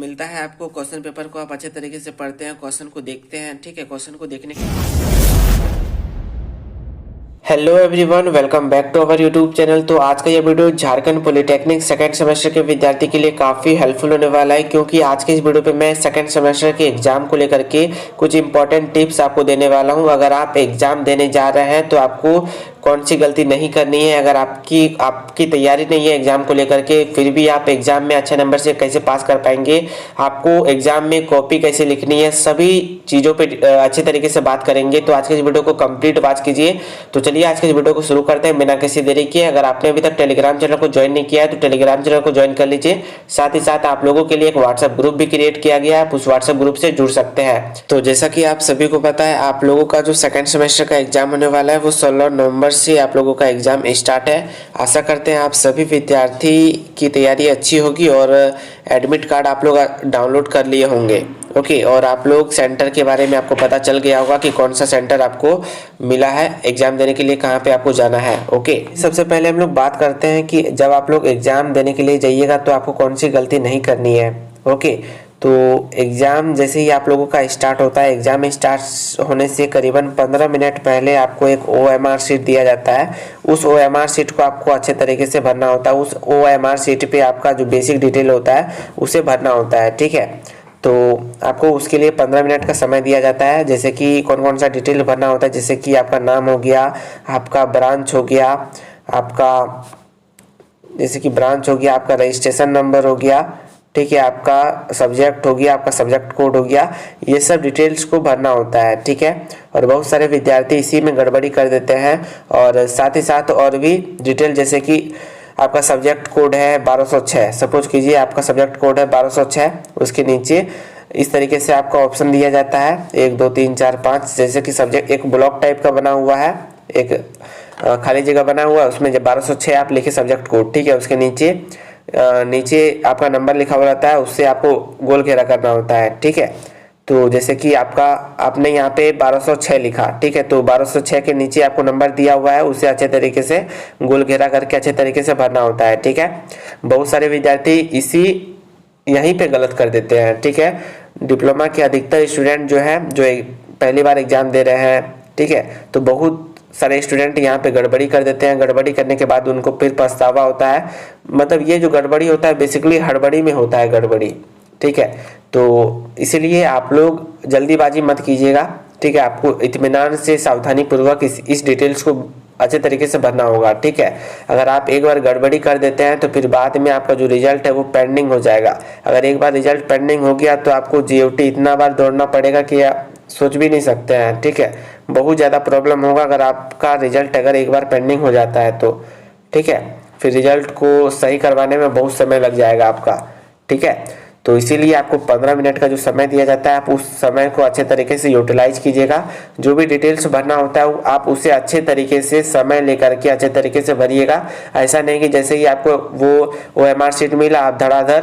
मिलता है आपको क्वेश्चन पेपर को आप अच्छे तरीके से पढ़ते हैं, क्वेश्चन को देखते हैं। ठीक है, क्वेश्चन को देखने के hello everyone, welcome back to our YouTube channel. तो आज का ये video Jharkhand polytechnic second semester के विद्यार्थी के लिए काफ़ी हेल्पफुल होने वाला है, क्योंकि आज के इस वीडियो पे मैं सेकंड सेमेस्टर के एग्जाम को लेकर के कुछ इंपॉर्टेंट टिप्स आपको देने वाला हूं। अगर आप एग्जाम देने जा रहे हैं तो आपको कौन सी गलती नहीं करनी है। अगर आपकी तैयारी नहीं है एग्जाम को लेकर के, फिर भी आप एग्जाम में अच्छे नंबर से कैसे पास कर पाएंगे, आपको एग्जाम में कॉपी कैसे लिखनी है, सभी चीज़ों पे अच्छे तरीके से बात करेंगे। तो आज के इस वीडियो को कंप्लीट वॉच कीजिए। तो चलिए आज के इस वीडियो को शुरू करते हैं बिना किसी देरी किए। अगर आपने अभी तक टेलीग्राम चैनल को ज्वाइन नहीं किया है तो टेलीग्राम चैनल को ज्वाइन कर लीजिए। साथ ही साथ आप लोगों के लिए एक व्हाट्सएप ग्रुप भी क्रिएट किया गया है, आप उस व्हाट्सएप ग्रुप से जुड़ सकते हैं। तो जैसा कि आप सभी को पता है, आप लोगों का जो सेकंड सेमेस्टर का एग्जाम होने वाला है वो 16 नवंबर से आप लोगों का एग्जाम स्टार्ट है। आशा करते हैं आप सभी विद्यार्थी की तैयारी अच्छी होगी और एडमिट कार्ड आप लोग डाउनलोड कर लिए होंगे। ओके, और आप लोग सेंटर के बारे में आपको पता चल गया होगा कि कौन सा सेंटर आपको मिला है एग्जाम देने के लिए, कहाँ पे आपको जाना है। ओके, सबसे पहले हम लोग बात करते हैं कि जब आप लोग एग्जाम देने के लिए जाइएगा तो आपको कौन सी गलती नहीं करनी है। ओके, तो एग्ज़ाम जैसे ही आप लोगों का स्टार्ट होता है, एग्ज़ाम स्टार्ट होने से करीबन 15 मिनट पहले आपको एक OMR शीट दिया जाता है। उस OMR शीट को आपको अच्छे तरीके से भरना होता है। उस OMR शीट पे आपका जो बेसिक डिटेल होता है उसे भरना होता है। ठीक है, तो आपको उसके लिए 15 मिनट का समय दिया जाता है। जैसे कि कौन कौन सा डिटेल भरना होता है, जैसे कि आपका नाम हो गया, आपका ब्रांच हो गया, आपका जैसे कि ब्रांच हो गया, आपका रजिस्ट्रेशन नंबर हो गया, ठीक है, आपका सब्जेक्ट हो गया, आपका सब्जेक्ट कोड हो गया, ये सब डिटेल्स को भरना होता है। ठीक है, और बहुत सारे विद्यार्थी इसी में गड़बड़ी कर देते हैं। और साथ ही साथ और भी डिटेल, जैसे कि आपका सब्जेक्ट कोड है 1206, सपोज कीजिए आपका सब्जेक्ट कोड है 1206, उसके नीचे इस तरीके से आपका ऑप्शन दिया जाता है 1 2 3 4 5। जैसे कि सब्जेक्ट एक ब्लॉक टाइप का बना हुआ है, एक खाली जगह बना हुआ है, उसमें जब 1206 आप लिखे सब्जेक्ट कोड, ठीक है, उसके नीचे आपका नंबर लिखा हुआ रहता है, उससे आपको गोल घेरा करना होता है। ठीक है, तो जैसे कि आपने यहाँ पे 1206 लिखा, ठीक है, तो 1206 के नीचे आपको नंबर दिया हुआ है, उसे अच्छे तरीके से गोल घेरा करके अच्छे तरीके से भरना होता है। ठीक है, बहुत सारे विद्यार्थी यहीं पे गलत कर देते हैं। ठीक है, डिप्लोमा के अधिकतर स्टूडेंट जो है जो पहली बार एग्जाम दे रहे हैं, ठीक है, तो बहुत सारे स्टूडेंट यहाँ पे गड़बड़ी कर देते हैं। गड़बड़ी करने के बाद उनको फिर पछतावा होता है। मतलब ये जो गड़बड़ी होता है बेसिकली हड़बड़ी में होता है गड़बड़ी। ठीक है, तो इसीलिए आप लोग जल्दीबाजी मत कीजिएगा। ठीक है, आपको इत्मीनान से सावधानी पूर्वक इस डिटेल्स को अच्छे तरीके से भरना होगा। ठीक है, अगर आप एक बार गड़बड़ी कर देते हैं तो फिर बाद में आपका जो रिजल्ट है वो पेंडिंग हो जाएगा। अगर एक बार रिजल्ट पेंडिंग हो गया तो आपको GOT इतना बार दौड़ना पड़ेगा कि आप सोच भी नहीं सकते हैं। ठीक है, बहुत ज़्यादा प्रॉब्लम होगा अगर आपका रिजल्ट अगर एक बार पेंडिंग हो जाता है तो। ठीक है, फिर रिजल्ट को सही करवाने में बहुत समय लग जाएगा आपका। ठीक है, तो इसीलिए आपको 15 मिनट का जो समय दिया जाता है, आप उस समय को अच्छे तरीके से यूटिलाइज कीजिएगा। जो भी डिटेल्स भरना होता है आप उसे अच्छे तरीके से समय लेकर के अच्छे तरीके से भरिएगा। ऐसा नहीं कि जैसे ही आपको वो OMR शीट मिला आप धड़ाधड़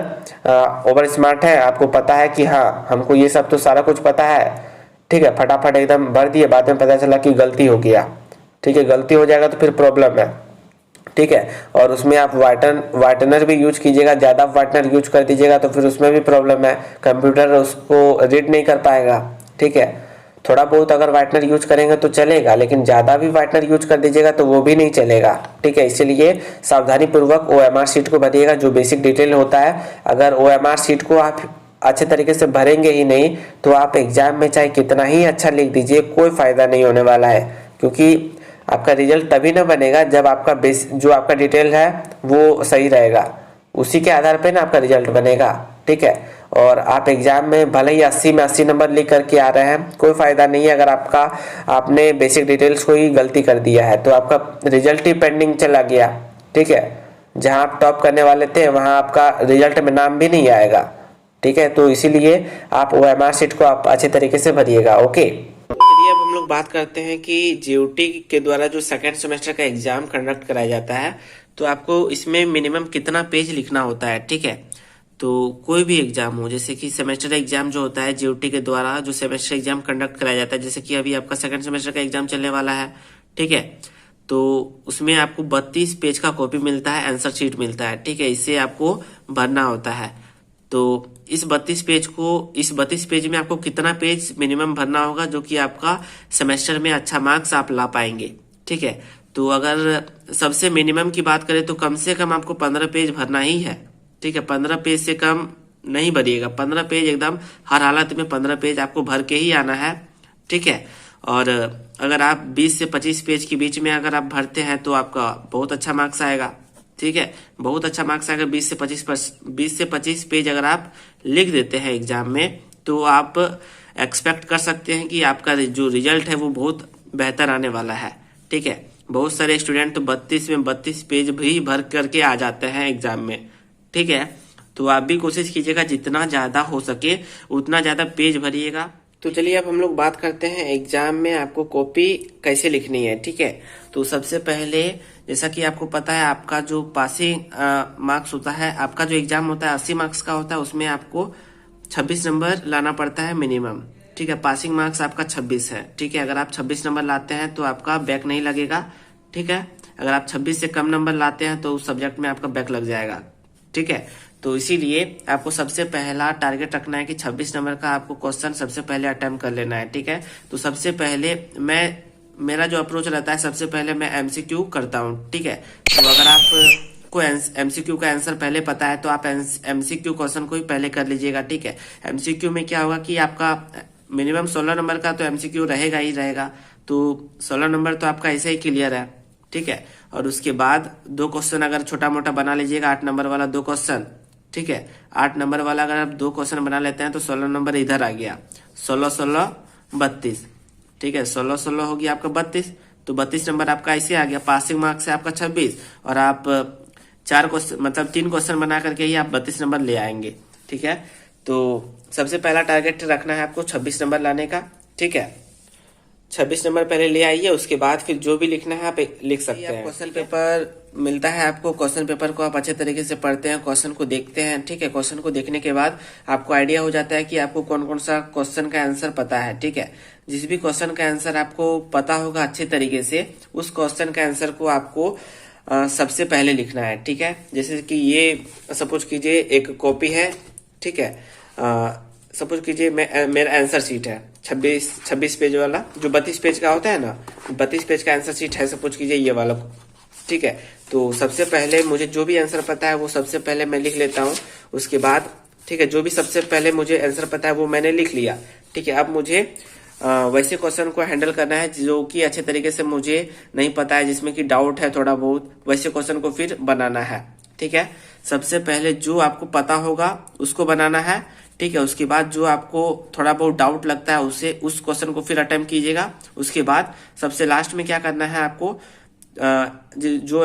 ओवर स्मार्ट है, आपको पता है कि हाँ हमको ये सब तो सारा कुछ पता है, ठीक है, फटाफट एकदम भर दिए, बाद में पता चला कि गलती हो गया। ठीक है, गलती हो जाएगा तो फिर प्रॉब्लम है। ठीक है, और उसमें आप वाइटनर भी यूज कीजिएगा, ज़्यादा वाइटनर यूज कर दीजिएगा तो फिर उसमें भी प्रॉब्लम है, कंप्यूटर उसको रीड नहीं कर पाएगा। ठीक है, थोड़ा बहुत अगर वाइटनर यूज करेंगे तो चलेगा, लेकिन ज़्यादा भी वाइटनर यूज कर दीजिएगा तो वो भी नहीं चलेगा। ठीक है, इसीलिए सावधानी पूर्वक OMR शीट को भरिएगा, जो बेसिक डिटेल होता है। अगर OMR शीट को आप अच्छे तरीके से भरेंगे ही नहीं तो आप एग्जाम में चाहे कितना ही अच्छा लिख दीजिए, कोई फायदा नहीं होने वाला है, क्योंकि आपका रिजल्ट तभी ना बनेगा जब आपका जो आपका डिटेल है वो सही रहेगा, उसी के आधार पे ना आपका रिजल्ट बनेगा। ठीक है, और आप एग्जाम में भले ही 80 में 80 नंबर लिख करके आ रहे हैं, कोई फायदा नहीं है अगर आपने बेसिक डिटेल्स को ही गलती कर दिया है तो आपका रिजल्ट ही पेंडिंग चला गया। ठीक है, जहां आप टॉप करने वाले थे वहां आपका रिजल्ट में नाम भी नहीं आएगा। ठीक है, तो इसीलिए आप OMR शीट को आप अच्छे तरीके से भरिएगा। ओके, चलिए अब हम लोग बात करते हैं कि GOT के द्वारा जो सेकंड सेमेस्टर का एग्जाम कंडक्ट कराया जाता है तो आपको इसमें मिनिमम कितना पेज लिखना होता है। ठीक है, तो कोई भी एग्जाम हो, जैसे कि सेमेस्टर एग्जाम जो होता है GOT के द्वारा जो सेमेस्टर एग्जाम कंडक्ट कराया जाता है, जैसे कि अभी आपका सेकंड सेमेस्टर का एग्जाम चलने वाला है। ठीक है, तो उसमें आपको 32 पेज का कॉपी मिलता है, आंसर शीट मिलता है। ठीक है, इससे आपको भरना होता है। तो इस 32 पेज में आपको कितना पेज मिनिमम भरना होगा जो कि आपका सेमेस्टर में अच्छा मार्क्स आप ला पाएंगे। ठीक है, तो अगर सबसे मिनिमम की बात करें तो कम से कम आपको 15 पेज भरना ही है। ठीक है, 15 पेज से कम नहीं भरिएगा, 15 पेज एकदम हर हालत में 15 पेज आपको भर के ही आना है। ठीक है, और अगर आप 20 से 25 पेज के बीच में अगर आप भरते हैं तो आपका बहुत अच्छा मार्क्स आएगा। ठीक है, बहुत अच्छा मार्क्स आएगा। 20 से 25 पेज अगर आप लिख देते हैं एग्जाम में तो आप एक्सपेक्ट कर सकते हैं कि आपका जो रिजल्ट है वो बहुत बेहतर आने वाला है। ठीक है, बहुत सारे स्टूडेंट तो 32 पेज भी भर करके आ जाते हैं एग्जाम में। ठीक है, तो आप भी कोशिश कीजिएगा जितना ज्यादा हो सके उतना ज्यादा पेज भरिएगा। तो चलिए अब हम लोग बात करते हैं एग्जाम में आपको कॉपी कैसे लिखनी है। ठीक है, तो सबसे पहले जैसा कि आपको पता है आपका जो पासिंग मार्क्स होता है, आपका जो एग्जाम होता है 80 मार्क्स का होता है, उसमें आपको 26 नंबर लाना पड़ता है मिनिमम। ठीक है, पासिंग मार्क्स आपका 26 है। ठीक है, अगर आप 26 नंबर लाते हैं तो आपका बैक नहीं लगेगा। ठीक है, अगर आप 26 से कम नंबर लाते हैं तो उस सब्जेक्ट में आपका बैक लग जाएगा। ठीक है, तो इसीलिए आपको सबसे पहला टारगेट रखना है कि 26 नंबर का आपको क्वेश्चन सबसे पहले अटेम्प्ट कर लेना है। ठीक है, तो सबसे पहले मेरा जो अप्रोच रहता है, सबसे पहले मैं एमसीक्यू करता हूँ। ठीक है, तो अगर आपको एमसीक्यू का आंसर पहले पता है तो आप एमसीक्यू क्वेश्चन को ही पहले कर लीजिएगा। ठीक है, एमसीक्यू में क्या होगा कि आपका मिनिमम 16 नंबर का तो एमसीक्यू रहेगा ही रहेगा, तो 16 नंबर तो आपका ऐसे ही क्लियर है। ठीक है, और उसके बाद 2 क्वेश्चन अगर छोटा मोटा बना लीजिएगा, 8 नंबर वाला 2 क्वेश्चन। ठीक है, 8 नंबर वाला अगर आप 2 क्वेश्चन बना लेते हैं तो 16 नंबर इधर आ गया, 16 32। ठीक है, 16 हो गया आपका 32, तो 32 नंबर आपका ऐसे आ गया। पासिंग मार्क्स है आपका 26 और आप 4 क्वेश्चन मतलब 3 क्वेश्चन बना करके ही आप 32 नंबर ले आएंगे। ठीक है, तो सबसे पहला टारगेट रखना है आपको 26 नंबर लाने का। ठीक है, 26 नंबर पहले ले आइए, उसके बाद फिर जो भी लिखना है आप लिख सकते हैं। क्वेश्चन पेपर मिलता है आपको, क्वेश्चन पेपर को आप अच्छे तरीके से पढ़ते हैं, क्वेश्चन को देखते हैं। ठीक है, क्वेश्चन को देखने के बाद आपको आइडिया हो जाता है कि आपको कौन कौन सा क्वेश्चन का आंसर पता है। ठीक है, जिस भी क्वेश्चन का आंसर आपको पता होगा अच्छे तरीके से, उस क्वेश्चन का आंसर को आपको सबसे पहले लिखना है। ठीक है, जैसे कि ये सपोज कीजिए एक कॉपी है। ठीक है, सपोज कीजिए मेरा आंसर शीट है 26 पेज वाला, जो 32 पेज का होता है ना, 32 पेज का आंसर शीट है सपोज कीजिए ये वाला। ठीक है, तो सबसे पहले मुझे जो भी आंसर पता है वो सबसे पहले मैं लिख लेता हूँ। उसके बाद ठीक है, जो भी सबसे पहले मुझे आंसर पता है वो मैंने लिख लिया। ठीक है, अब मुझे वैसे क्वेश्चन को हैंडल करना है जो कि अच्छे तरीके से मुझे नहीं पता है, जिसमें कि डाउट है थोड़ा बहुत, वैसे क्वेश्चन को फिर बनाना है। ठीक है, सबसे पहले जो आपको पता होगा उसको बनाना है। ठीक है, उसके बाद जो आपको थोड़ा बहुत डाउट लगता है उस क्वेश्चन को फिर अटेम्प्ट कीजिएगा। उसके बाद सबसे लास्ट में क्या करना है आपको, जो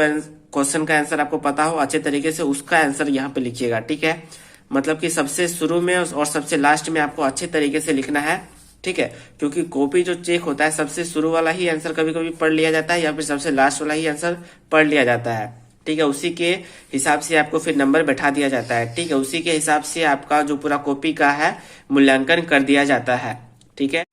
क्वेश्चन का आंसर आपको पता हो अच्छे तरीके से उसका आंसर यहाँ पे लिखिएगा। ठीक है, मतलब कि सबसे शुरू में और सबसे लास्ट में आपको अच्छे तरीके से लिखना है। ठीक है, क्योंकि कॉपी जो चेक होता है सबसे शुरू वाला ही आंसर कभी कभी पढ़ लिया जाता है या फिर सबसे लास्ट वाला ही आंसर पढ़ लिया जाता है। ठीक है, उसी के हिसाब से आपको फिर नंबर बैठा दिया जाता है। ठीक है, उसी के हिसाब से आपका जो पूरा कॉपी का है मूल्यांकन कर दिया जाता है। ठीक है,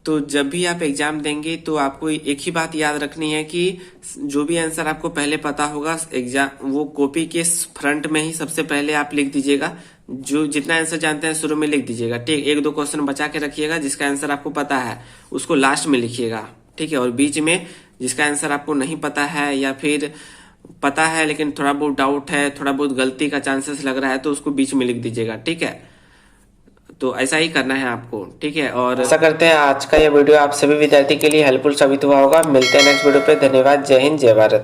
तो जब भी आप एग्जाम देंगे तो आपको एक ही बात याद रखनी है कि जो भी आंसर आपको पहले पता होगा एग्जाम वो कॉपी के फ्रंट में ही सबसे पहले आप लिख दीजिएगा। जो जितना आंसर जानते हैं शुरू में लिख दीजिएगा। ठीक, 1-2 क्वेश्चन बचा के रखिएगा, जिसका आंसर आपको पता है उसको लास्ट में लिखिएगा। ठीक है, और बीच में जिसका आंसर आपको नहीं पता है या फिर पता है लेकिन थोड़ा बहुत डाउट है, थोड़ा बहुत गलती का चांसेस लग रहा है, तो उसको बीच में लिख दीजिएगा। ठीक है, तो ऐसा ही करना है आपको। ठीक है, और ऐसा करते हैं आज का ये वीडियो आप सभी विद्यार्थी के लिए हेल्पफुल साबित हुआ होगा। मिलते हैं नेक्स्ट वीडियो पे। धन्यवाद। जय हिंद, जय भारत।